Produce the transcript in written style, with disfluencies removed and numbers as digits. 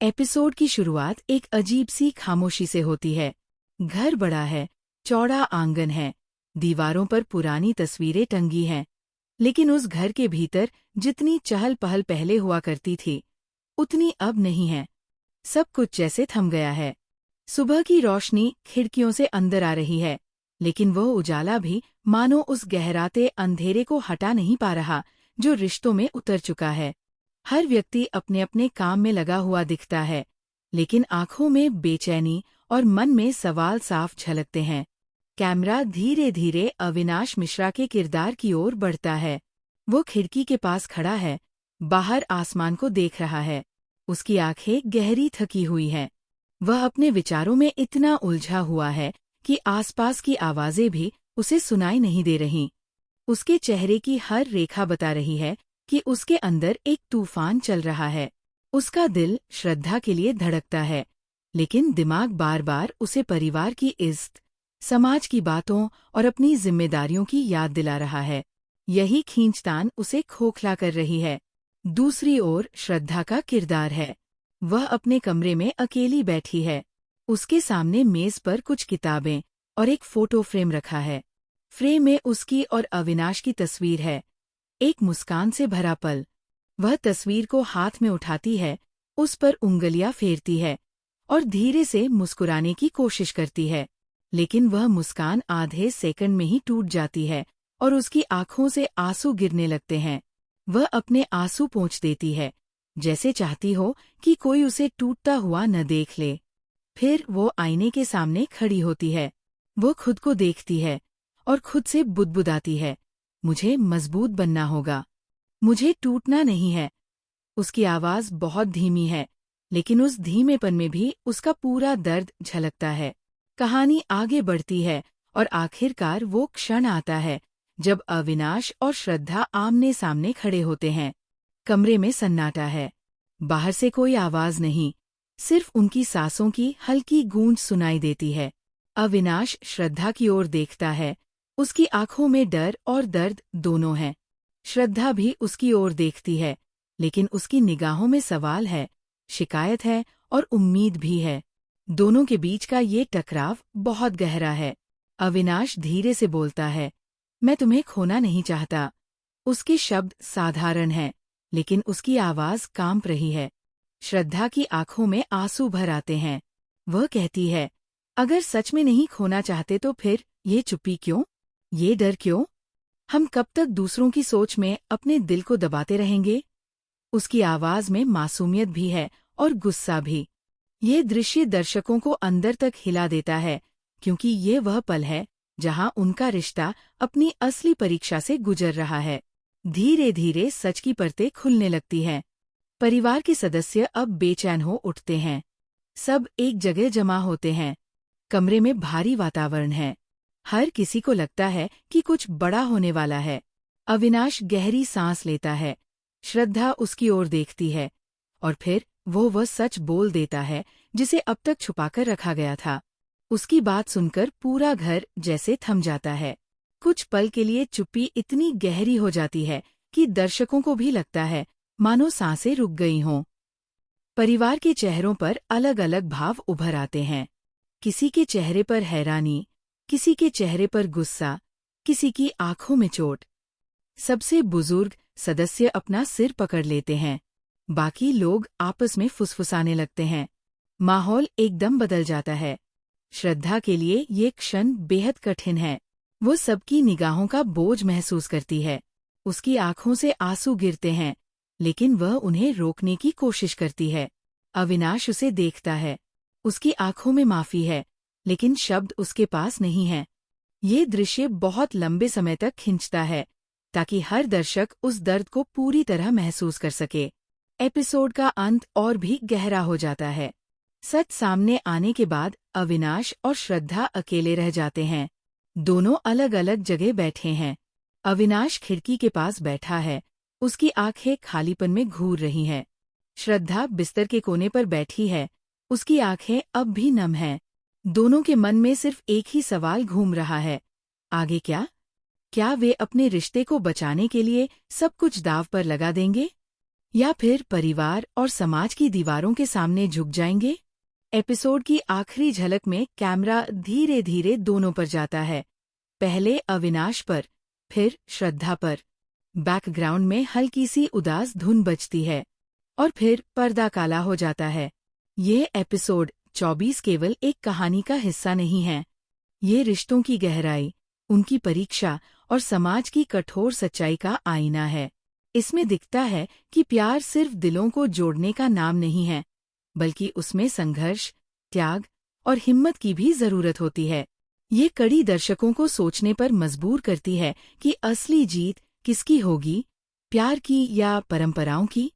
Episode की शुरुआत एक अजीब सी खामोशी से होती है। घर बड़ा है, चौड़ा आंगन है, दीवारों पर पुरानी तस्वीरें टंगी हैं, लेकिन उस घर के भीतर जितनी चहल पहल पहले हुआ करती थी, उतनी अब नहीं है। सब कुछ जैसे थम गया है। सुबह की रोशनी खिड़कियों से अंदर आ रही है, लेकिन वह उजाला भी मानो उस गहराते अंधेरे को हटा नहीं पा रहा जो रिश्तों में उतर चुका है। हर व्यक्ति अपने अपने काम में लगा हुआ दिखता है, लेकिन आंखों में बेचैनी और मन में सवाल साफ झलकते हैं। कैमरा धीरे धीरे अविनाश मिश्रा के किरदार की ओर बढ़ता है। वो खिड़की के पास खड़ा है, बाहर आसमान को देख रहा है। उसकी आंखें गहरी थकी हुई हैं। वह अपने विचारों में इतना उलझा हुआ है कि आसपास की आवाजें भी उसे सुनाई नहीं दे रहीं। उसके चेहरे की हर रेखा बता रही है कि उसके अंदर एक तूफान चल रहा है। उसका दिल श्रद्धा के लिए धड़कता है, लेकिन दिमाग बार बार उसे परिवार की इज्जत, समाज की बातों और अपनी जिम्मेदारियों की याद दिला रहा है। यही खींचतान उसे खोखला कर रही है। दूसरी ओर श्रद्धा का किरदार है। वह अपने कमरे में अकेली बैठी है। उसके सामने मेज पर कुछ किताबें और एक फोटो फ्रेम रखा है। फ्रेम में उसकी और अविनाश की तस्वीर है, एक मुस्कान से भरा पल। वह तस्वीर को हाथ में उठाती है, उस पर उंगलियां फेरती है और धीरे से मुस्कुराने की कोशिश करती है, लेकिन वह मुस्कान आधे सेकंड में ही टूट जाती है और उसकी आंखों से आंसू गिरने लगते हैं। वह अपने आंसू पोंछ देती है, जैसे चाहती हो कि कोई उसे टूटता हुआ न देख ले। फिर वो आईने के सामने खड़ी होती है। वो खुद को देखती है और खुद से बुदबुदाती है, मुझे मजबूत बनना होगा, मुझे टूटना नहीं है। उसकी आवाज बहुत धीमी है, लेकिन उस धीमेपन में भी उसका पूरा दर्द झलकता है। कहानी आगे बढ़ती है और आखिरकार वो क्षण आता है जब अविनाश और श्रद्धा आमने सामने खड़े होते हैं। कमरे में सन्नाटा है। बाहर से कोई आवाज नहीं, सिर्फ उनकी सांसों की हल्की गूंज सुनाई देती है। अविनाश श्रद्धा की ओर देखता है। उसकी आंखों में डर और दर्द दोनों हैं। श्रद्धा भी उसकी ओर देखती है, लेकिन उसकी निगाहों में सवाल है, शिकायत है और उम्मीद भी है। दोनों के बीच का ये टकराव बहुत गहरा है। अविनाश धीरे से बोलता है, मैं तुम्हें खोना नहीं चाहता। उसके शब्द साधारण हैं, लेकिन उसकी आवाज कांप रही है। श्रद्धा की आंखों में आंसू भर आते हैं। वह कहती है, अगर सच में नहीं खोना चाहते तो फिर ये चुप्पी क्यों, ये डर क्यों? हम कब तक दूसरों की सोच में अपने दिल को दबाते रहेंगे? उसकी आवाज में मासूमियत भी है और गुस्सा भी। ये दृश्य दर्शकों को अंदर तक हिला देता है, क्योंकि ये वह पल है जहां उनका रिश्ता अपनी असली परीक्षा से गुजर रहा है। धीरे धीरे सच की परतें खुलने लगती हैं। परिवार के सदस्य अब बेचैन हो उठते हैं। सब एक जगह जमा होते हैं। कमरे में भारी वातावरण है। हर किसी को लगता है कि कुछ बड़ा होने वाला है। अविनाश गहरी सांस लेता है। श्रद्धा उसकी ओर देखती है और फिर वो वह सच बोल देता है जिसे अब तक छुपाकर रखा गया था। उसकी बात सुनकर पूरा घर जैसे थम जाता है। कुछ पल के लिए चुप्पी इतनी गहरी हो जाती है कि दर्शकों को भी लगता है मानो सांसें रुक गई हों। परिवार के चेहरों पर अलग अलग भाव उभर आते हैं। किसी के चेहरे पर हैरानी, किसी के चेहरे पर गुस्सा, किसी की आंखों में चोट। सबसे बुजुर्ग सदस्य अपना सिर पकड़ लेते हैं। बाकी लोग आपस में फुसफुसाने लगते हैं। माहौल एकदम बदल जाता है। श्रद्धा के लिए ये क्षण बेहद कठिन है। वो सबकी निगाहों का बोझ महसूस करती है। उसकी आंखों से आंसू गिरते हैं, लेकिन वह उन्हें रोकने की कोशिश करती है। अविनाश उसे देखता है। उसकी आंखों में माफी है, लेकिन शब्द उसके पास नहीं है। ये दृश्य बहुत लंबे समय तक खिंचता है, ताकि हर दर्शक उस दर्द को पूरी तरह महसूस कर सके। एपिसोड का अंत और भी गहरा हो जाता है। सच सामने आने के बाद अविनाश और श्रद्धा अकेले रह जाते हैं। दोनों अलग अलग जगह बैठे हैं। अविनाश खिड़की के पास बैठा है। उसकी आंखें खालीपन में घूर रही हैं। श्रद्धा बिस्तर के कोने पर बैठी है। उसकी आंखें अब भी नम हैं। दोनों के मन में सिर्फ एक ही सवाल घूम रहा है, आगे क्या? क्या वे अपने रिश्ते को बचाने के लिए सब कुछ दांव पर लगा देंगे? या फिर परिवार और समाज की दीवारों के सामने झुक जाएंगे? एपिसोड की आखिरी झलक में कैमरा धीरे धीरे दोनों पर जाता है। पहले अविनाश पर, फिर श्रद्धा पर। बैकग्राउंड में हल्की सी उदास धुन बजती है और फिर पर्दा काला हो जाता है। ये एपिसोड 24 केवल एक कहानी का हिस्सा नहीं है। ये रिश्तों की गहराई, उनकी परीक्षा और समाज की कठोर सच्चाई का आईना है। इसमें दिखता है कि प्यार सिर्फ दिलों को जोड़ने का नाम नहीं है, बल्कि उसमें संघर्ष, त्याग और हिम्मत की भी जरूरत होती है। ये कड़ी दर्शकों को सोचने पर मजबूर करती है कि असली जीत किसकी होगी, प्यार की या परंपराओं की।